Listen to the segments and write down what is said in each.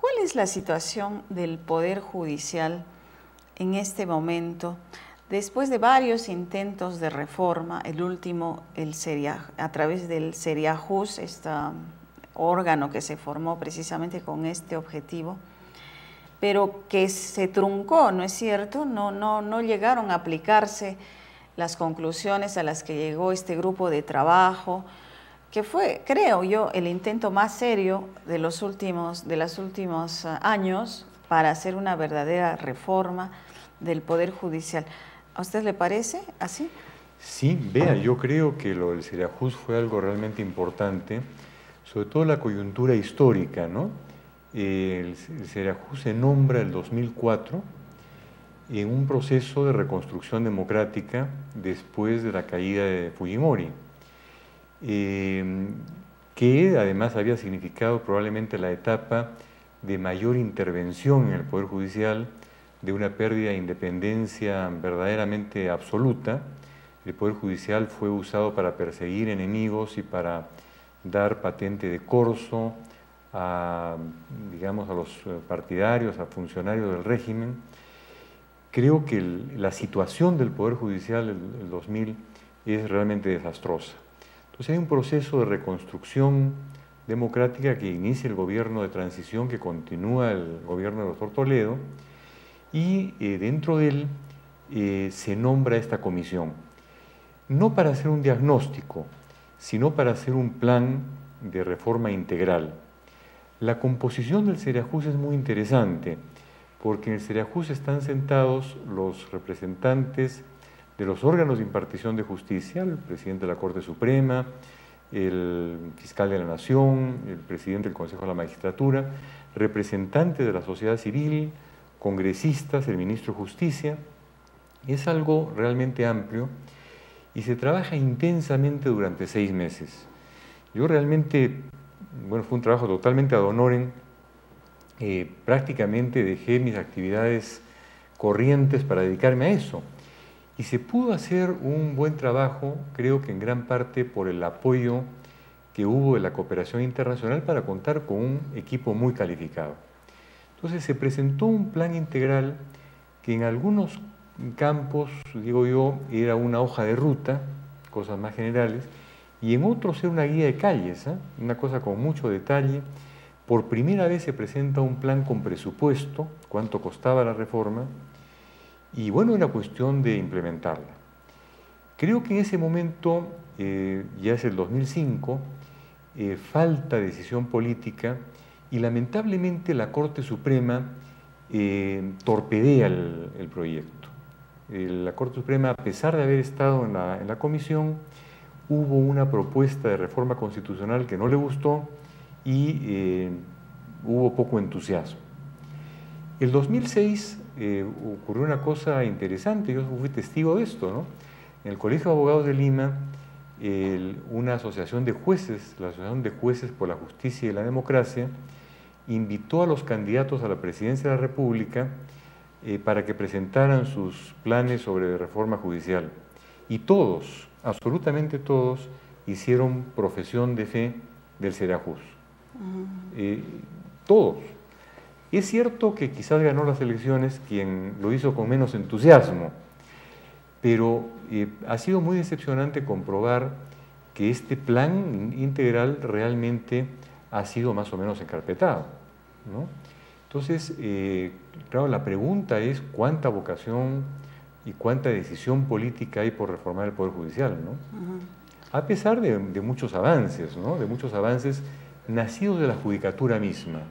¿Cuál es la situación del Poder Judicial en este momento? Después de varios intentos de reforma, el último a través del Seriajus, este órgano que se formó precisamente con este objetivo, pero que se truncó, ¿no es cierto? No llegaron a aplicarse las conclusiones a las que llegó este grupo de trabajo, que fue, creo yo, el intento más serio de los últimos años para hacer una verdadera reforma del Poder Judicial. ¿A usted le parece así? Sí, vea, yo creo que lo del Seriajus fue algo realmente importante, sobre todo la coyuntura histórica, ¿no? El Seriajus se nombra en el 2004 en un proceso de reconstrucción democrática después de la caída de Fujimori, que además había significado probablemente la etapa de mayor intervención en el Poder Judicial, de una pérdida de independencia verdaderamente absoluta. El Poder Judicial fue usado para perseguir enemigos y para dar patente de corso a, digamos, a los partidarios, a funcionarios del régimen. Creo que la situación del Poder Judicial en el 2000 es realmente desastrosa. Entonces hay un proceso de reconstrucción democrática que inicia el gobierno de transición, que continúa el gobierno del doctor Toledo, y dentro de él se nombra esta comisión, no para hacer un diagnóstico, sino para hacer un plan de reforma integral. La composición del Seriajus es muy interesante, porque en el Seriajus están sentados los representantes de los órganos de impartición de justicia, el presidente de la Corte Suprema, el fiscal de la Nación, el presidente del Consejo de la Magistratura, representantes de la sociedad civil, congresistas, el ministro de Justicia. Es algo realmente amplio y se trabaja intensamente durante 6 meses. Yo realmente, bueno, fue un trabajo totalmente ad honorem. Prácticamente dejé mis actividades corrientes para dedicarme a eso. Y se pudo hacer un buen trabajo, creo que en gran parte por el apoyo que hubo de la cooperación internacional para contar con un equipo muy calificado. Entonces se presentó un plan integral que en algunos campos, digo yo, era una hoja de ruta, cosas más generales, y en otros era una guía de calles, una cosa con mucho detalle. Por primera vez se presenta un plan con presupuesto, cuánto costaba la reforma, y bueno, era cuestión de implementarla. Creo que en ese momento, ya es el 2005, falta decisión política y lamentablemente la Corte Suprema torpedea el proyecto. La Corte Suprema, a pesar de haber estado en la comisión, hubo una propuesta de reforma constitucional que no le gustó y hubo poco entusiasmo. El 2006 ocurrió una cosa interesante, yo fui testigo de esto, ¿no? En el Colegio de Abogados de Lima, una asociación de jueces, la Asociación de Jueces por la Justicia y la Democracia, invitó a los candidatos a la presidencia de la República para que presentaran sus planes sobre reforma judicial. Y todos, absolutamente todos, hicieron profesión de fe del Seriajus. Todos. Es cierto que quizás ganó las elecciones quien lo hizo con menos entusiasmo, pero ha sido muy decepcionante comprobar que este plan integral realmente ha sido más o menos encarpetado, ¿no? Entonces, claro, la pregunta es cuánta vocación y cuánta decisión política hay por reformar el Poder Judicial, ¿no? A pesar de muchos avances, ¿no? De muchos avances nacidos de la judicatura misma.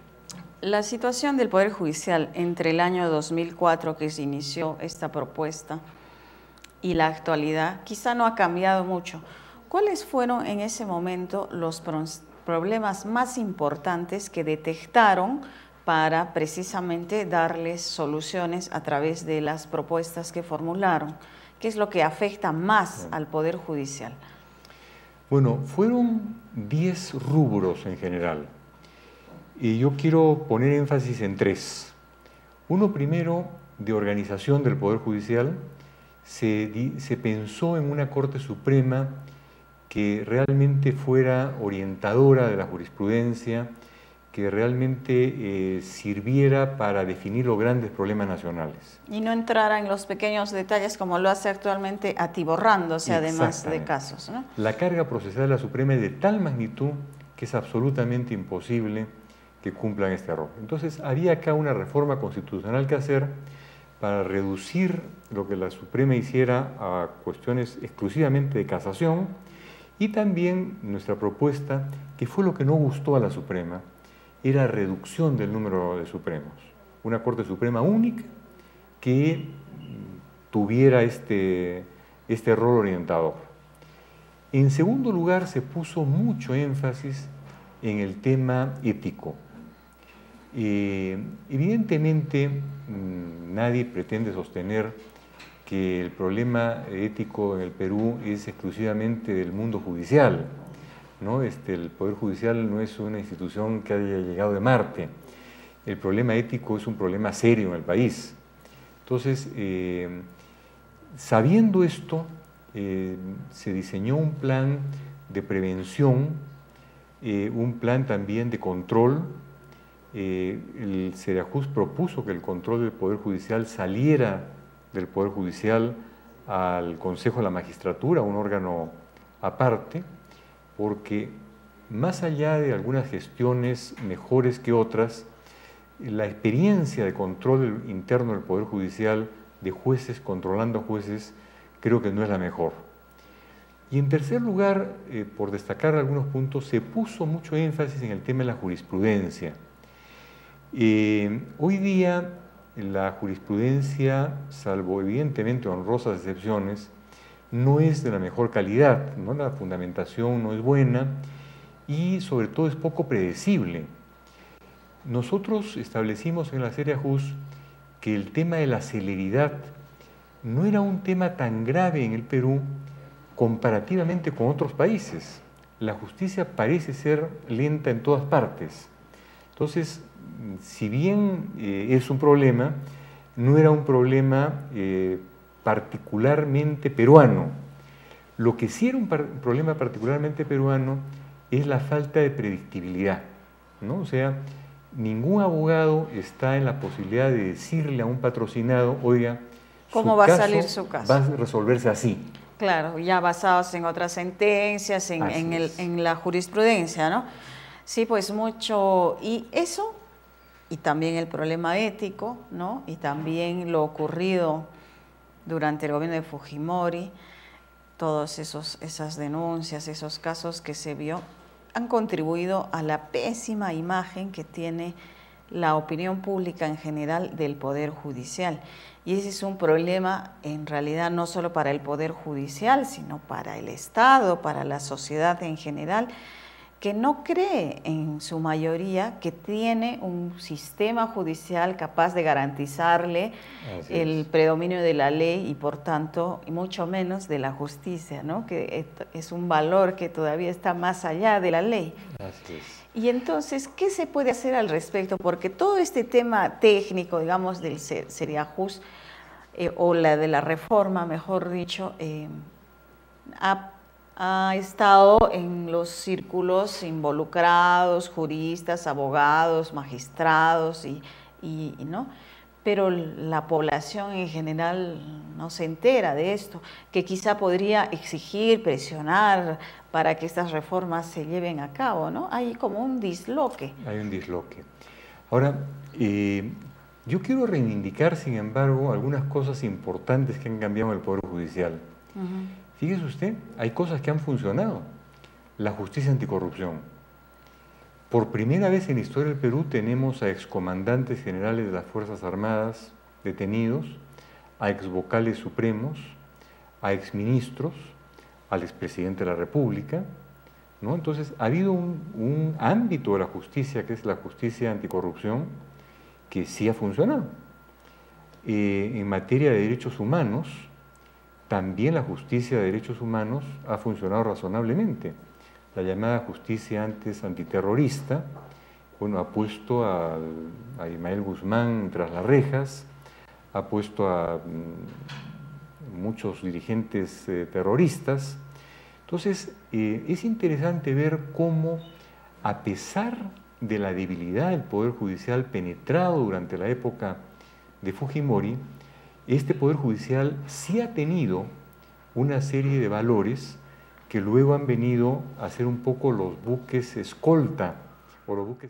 La situación del Poder Judicial entre el año 2004, que se inició esta propuesta, y la actualidad, quizá no ha cambiado mucho. ¿Cuáles fueron en ese momento los problemas más importantes que detectaron para precisamente darles soluciones a través de las propuestas que formularon? ¿Qué es lo que afecta más al Poder Judicial? Bueno, fueron 10 rubros en general. Y yo quiero poner énfasis en 3. Uno primero, de organización del Poder Judicial. Se pensó en una Corte Suprema que realmente fuera orientadora de la jurisprudencia, que realmente sirviera para definir los grandes problemas nacionales. Y no entrara en los pequeños detalles como lo hace actualmente, atiborrándose además de casos, ¿no? La carga procesal de la Suprema es de tal magnitud que es absolutamente imposible que cumplan este error. Entonces, había acá una reforma constitucional que hacer para reducir lo que la Suprema hiciera a cuestiones exclusivamente de casación, y también nuestra propuesta, que fue lo que no gustó a la Suprema, era reducción del número de Supremos. Una Corte Suprema única que tuviera este rol orientador. En segundo lugar, se puso mucho énfasis en el tema ético. Evidentemente, nadie pretende sostener que el problema ético en el Perú es exclusivamente del mundo judicial, ¿no? El Poder Judicial no es una institución que haya llegado de Marte. El problema ético es un problema serio en el país. Entonces, sabiendo esto, se diseñó un plan de prevención, un plan también de control. El Ceriajús propuso que el control del Poder Judicial saliera del Poder Judicial al Consejo de la Magistratura, un órgano aparte, porque más allá de algunas gestiones mejores que otras, la experiencia de control interno del Poder Judicial, de jueces controlando jueces, creo que no es la mejor. Y en tercer lugar, por destacar algunos puntos, se puso mucho énfasis en el tema de la jurisprudencia. Hoy día la jurisprudencia, salvo evidentemente honrosas excepciones, no es de la mejor calidad, ¿no? La fundamentación no es buena y sobre todo es poco predecible. Nosotros establecimos en la Ceriajús que el tema de la celeridad no era un tema tan grave en el Perú comparativamente con otros países. La justicia parece ser lenta en todas partes. Entonces, si bien es un problema, no era un problema particularmente peruano. Lo que sí era un problema particularmente peruano es la falta de predictibilidad, ¿no? O sea, ningún abogado está en la posibilidad de decirle a un patrocinado, oiga, ¿cómo va a salir su caso? Va a resolverse así. Claro, ya basados en otras sentencias, en la jurisprudencia, ¿no? Sí, pues mucho, y eso, y también el problema ético, ¿no? Y también lo ocurrido durante el gobierno de Fujimori, todas esas denuncias, esos casos que se vio, han contribuido a la pésima imagen que tiene la opinión pública en general del Poder Judicial. Y ese es un problema en realidad no solo para el Poder Judicial, sino para el Estado, para la sociedad en general, que no cree en su mayoría que tiene un sistema judicial capaz de garantizarle el predominio de la ley y por tanto, y mucho menos de la justicia, ¿no? Que es un valor que todavía está más allá de la ley. Así es. Y entonces, ¿qué se puede hacer al respecto? Porque todo este tema técnico, digamos, del Ceriajús, o la de la reforma, mejor dicho, ha estado en los círculos involucrados, juristas, abogados, magistrados, ¿no? Pero la población en general no se entera de esto, que quizá podría exigir, presionar para que estas reformas se lleven a cabo, ¿no? Hay como un disloque. Hay un disloque. Ahora, yo quiero reivindicar, sin embargo, algunas cosas importantes que han cambiado en el Poder Judicial. Fíjese usted, hay cosas que han funcionado. La justicia anticorrupción. Por primera vez en la historia del Perú tenemos a excomandantes generales de las Fuerzas Armadas detenidos, a exvocales supremos, a exministros, al expresidente de la República, ¿no? Entonces, ha habido un ámbito de la justicia, que es la justicia anticorrupción, que sí ha funcionado. En materia de derechos humanos, también la justicia de derechos humanos ha funcionado razonablemente. La llamada justicia antes antiterrorista, bueno, ha puesto a Ismael Guzmán tras las rejas, ha puesto a muchos dirigentes terroristas. Entonces, es interesante ver cómo, a pesar de la debilidad del Poder Judicial penetrado durante la época de Fujimori, este Poder Judicial sí ha tenido una serie de valores que luego han venido a ser un poco los buques escolta o los buques